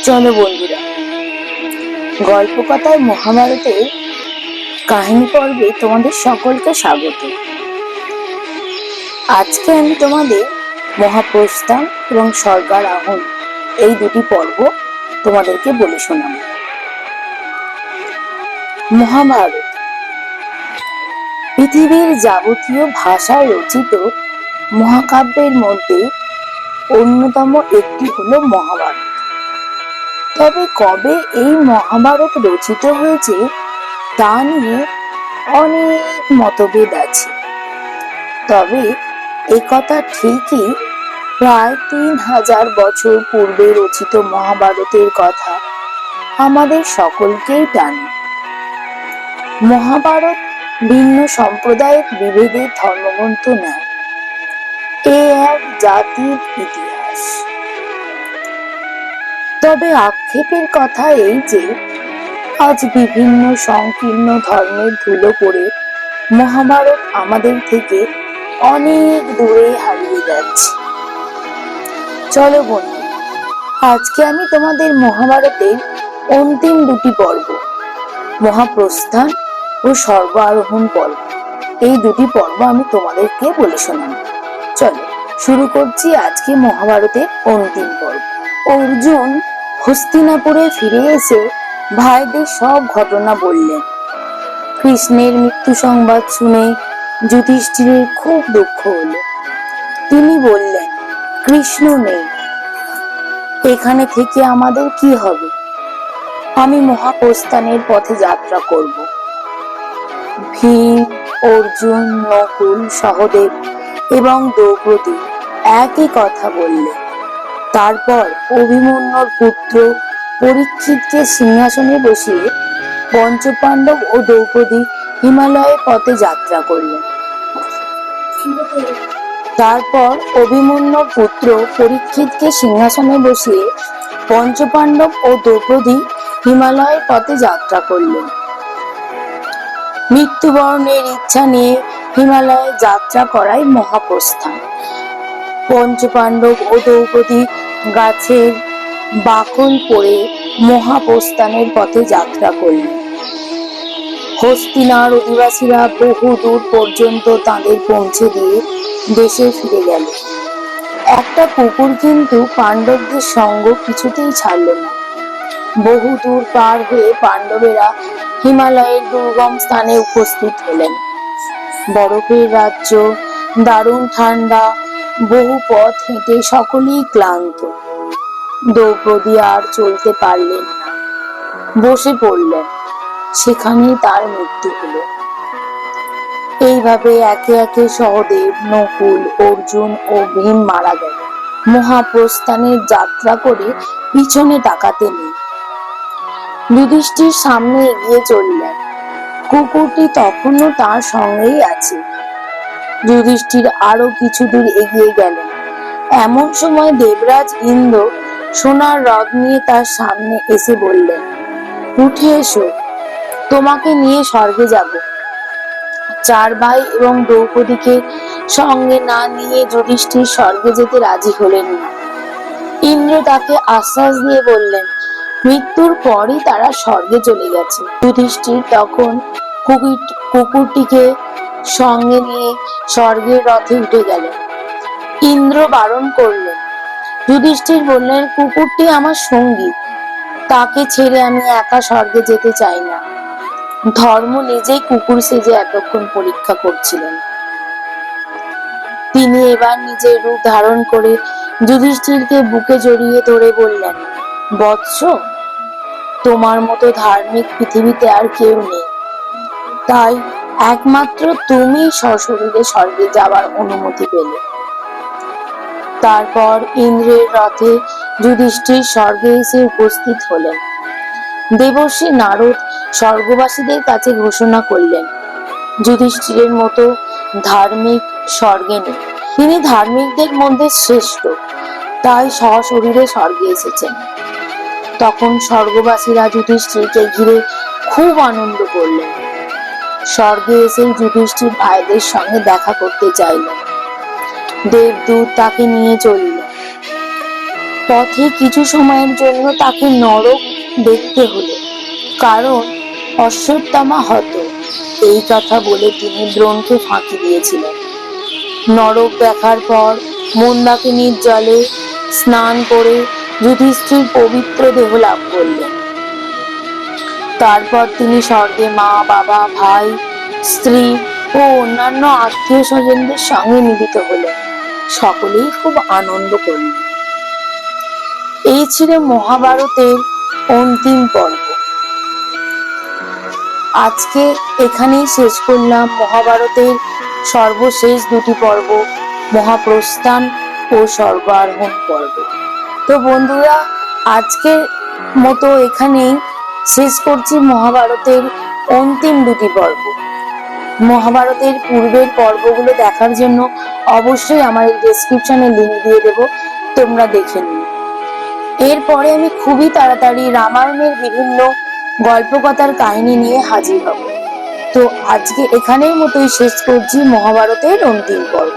চলো বন্ধুরা, গল্পকথার মহাভারতের কাহিনী পর্বে তোমাদের সকলকে স্বাগত। আজকে আমি তোমাদের মহাপ্রস্থান এবং স্বর্গারোহণ এই দুটি পর্ব তোমাদেরকে বলে শোনাবো। মহাভারত পৃথিবীর যাবতীয় ভাষায় রচিত মহাকাব্যের মধ্যে অন্যতম একটি হলো মহাভারত। তবে কবে এই মহাভারত রচিত হয়েছে তা নিয়ে অনেক মতভেদ আছে। তবে একথা ঠিকই, প্রায় 3000 বছর পূর্বে রচিত মহাভারতের কথা আমাদের সকলকেই টানে। মহাভারত ভিন্ন সাম্প্রদায়িক বিভেদের ধর্মগ্রন্থ নয়, এ এক জাতির ইতিহাস। তবে আক্ষেপের কথা এই যে আজ বিভিন্ন সংকীর্ণ ধর্মের ধুলো পড়ে মহাভারত আমাদের থেকে অনেক দূরে হারিয়ে যাচ্ছে। চলো বন্ধু, আজকে আমি তোমাদের মহাভারতের অন্তিম দুটি পর্ব, মহাপ্রস্থান ও স্বর্গারোহণ পর্ব, এই দুটি পর্ব আমি তোমাদেরকে বলে শোনাবো। চলো শুরু করছি আজকে মহাভারতের অন্তিম পর্ব। অর্জুন হস্তিনাপুরে ফিরে এসে ভাইদের সব ঘটনা বললেন। কৃষ্ণের মৃত্যু সংবাদ শুনে যুধিষ্ঠিরের খুব দুঃখ হলো। তিনি বললেন, কৃষ্ণ নেই, এখানে থেকে আমাদের কি হবে? আমি মহাপ্রস্থানের পথে যাত্রা করব। ভীম, অর্জুন, নকুল, সহদেব এবং দ্রৌপদী একই কথা বললেন। তারপর অভিমন্যুর পুত্র পরীক্ষিতকে সিংহাসনে বসিয়ে পঞ্চপাণ্ডব ও দ্রৌপদী হিমালয়ের পথে যাত্রা করলেন। তারপর অভিমন্যুর পুত্র পরীক্ষিতকে সিংহাসনে বসিয়ে পঞ্চপাণ্ডব ও দ্রৌপদী হিমালয়ের পথে যাত্রা করলেন। মৃত্যুবরণের ইচ্ছা নিয়ে হিমালয়ে যাত্রা করাই মহাপ্রস্থান। পঞ্চপাণ্ডব ও দ্রৌপদী গাছের বাকল পড়ে মহাপ্রস্থানের পথে যাত্রা করলেন। হস্তিনার অধিবাসীরা বহু দূর পর্যন্ত তাদের পৌঁছে দিয়ে দেশে ফিরে গেল। একটা কুকুর কিন্তু পাণ্ডবদের সঙ্গ কিছুতেই ছাড়ল না। বহু দূর পার হয়ে পাণ্ডবেরা হিমালয়ের দুর্গম স্থানে উপস্থিত হলেন। বরফের রাজ্য, দারুণ ঠান্ডা, বহু পথ হেঁটে সকলেই ক্লান্ত। দ্রৌপদী আর চলতে পারলেন না, বসে পড়লেন। সেখানেই তার মৃত্যু হলো। এইভাবে একে একে সহদেব, নকুল, অর্জুন ও ভীম মারা গেল। মহাপ্রস্থানের যাত্রা করে পিছনে তাকাতে নেই। যুধিষ্ঠির সামনে এগিয়ে চললেন। কুকুরটি তখনও তার সঙ্গেই আছে। যুধিষ্ঠির আরো কিছু দূর এগিয়ে গেলেন। এমন সময় দেবরাজ ইন্দ্র সোনার রথ নিয়ে তার সামনে এসে বললেন, উঠে এসো, তোমাকে নিয়ে স্বর্গে যাব। চার ভাই এবং দ্রৌপদীকে সঙ্গে না নিয়ে যুধিষ্ঠির স্বর্গে যেতে রাজি হলেন না। ইন্দ্র তাকে আশ্বাস দিয়ে বললেন, মৃত্যুর পরই তারা স্বর্গে চলে গেছে। যুধিষ্ঠির তখন কুকুরটিকে সঙ্গে নিয়ে স্বর্গের রথে উঠে গেলেন। ইন্দ্র বারণ করলেন। যুধিষ্ঠির বললেন, কুকুরটি আমার সঙ্গী, তাকে ছেড়ে আমি একা স্বর্গে যেতে চাই না। ধর্ম নিজেই কুকুর সেজে এতক্ষণ পরীক্ষা করছিলেন। তিনি এবার নিজের রূপ ধারণ করে যুধিষ্ঠিরকে বুকে জড়িয়ে ধরে বললেন, বৎস, তোমার মতো ধার্মিক পৃথিবীতে আর কেউ নেই, তাই একমাত্র তুমি সশরীরে স্বর্গে যাওয়ার অনুমতি পেলে। তারপর ইন্দ্রের রথে যুধিষ্ঠির স্বর্গে এসে উপস্থিত হলেন। দেবর্ষি নারদ স্বর্গবাসীদের কাছে ঘোষণা করলেন, যুধিষ্ঠিরের মতো ধার্মিক স্বর্গে নেই। তিনি ধার্মিকদের মধ্যে শ্রেষ্ঠ, তাই সশরীরে স্বর্গে এসেছেন। তখন স্বর্গবাসীরা যুধিষ্ঠিরকে ঘিরে খুব আনন্দ করলেন। স্বর্গে এসে যুধিষ্ঠির ভাইদের সঙ্গে দেখা করতে চাইলেন। দেবদূত তাকে নিয়ে চললেন। পথে কিছু সময়ের জন্য তাকে নরক দেখতে হলো, কারণ অশ্বত্থামা হত এই কথা বলে তিনি দ্রোণকে ফাঁকি দিয়েছিলেন। নরক দেখার পর মন্দাকিনীর জলে স্নান করে যুধিষ্ঠির পবিত্র দেহ লাভ করলেন। তারপর তিনি স্বর্গে মা, বাবা, ভাই, স্ত্রী ও অন্যান্য আত্মীয় স্বজনদের সঙ্গে মিলিত হলেন। সকলেই খুব আনন্দ করলেন। এই ছিল মহাভারতের অন্তিম পর্ব। আজকে এখানেই শেষ করলাম মহাভারতের সর্বশেষ দুটি পর্ব, মহাপ্রস্থান ও স্বর্গ আরোহণ পর্ব। তো বন্ধুরা, আজকের মতো এখানেই শেষ করছি মহাভারতের অন্তিম দুটি পর্ব। মহাভারতের পূর্বের পর্বগুলো দেখার জন্য অবশ্যই আমার এই ডেসক্রিপশনে লিংক দিয়ে দেবো, তোমরা দেখে নিও। এরপরে আমি খুবই তাড়াতাড়ি রামায়ণের বিভিন্ন গল্পকথার কাহিনী নিয়ে হাজির হব। তো আজকে এখানের মতোই শেষ করছি মহাভারতের অন্তিম পর্ব।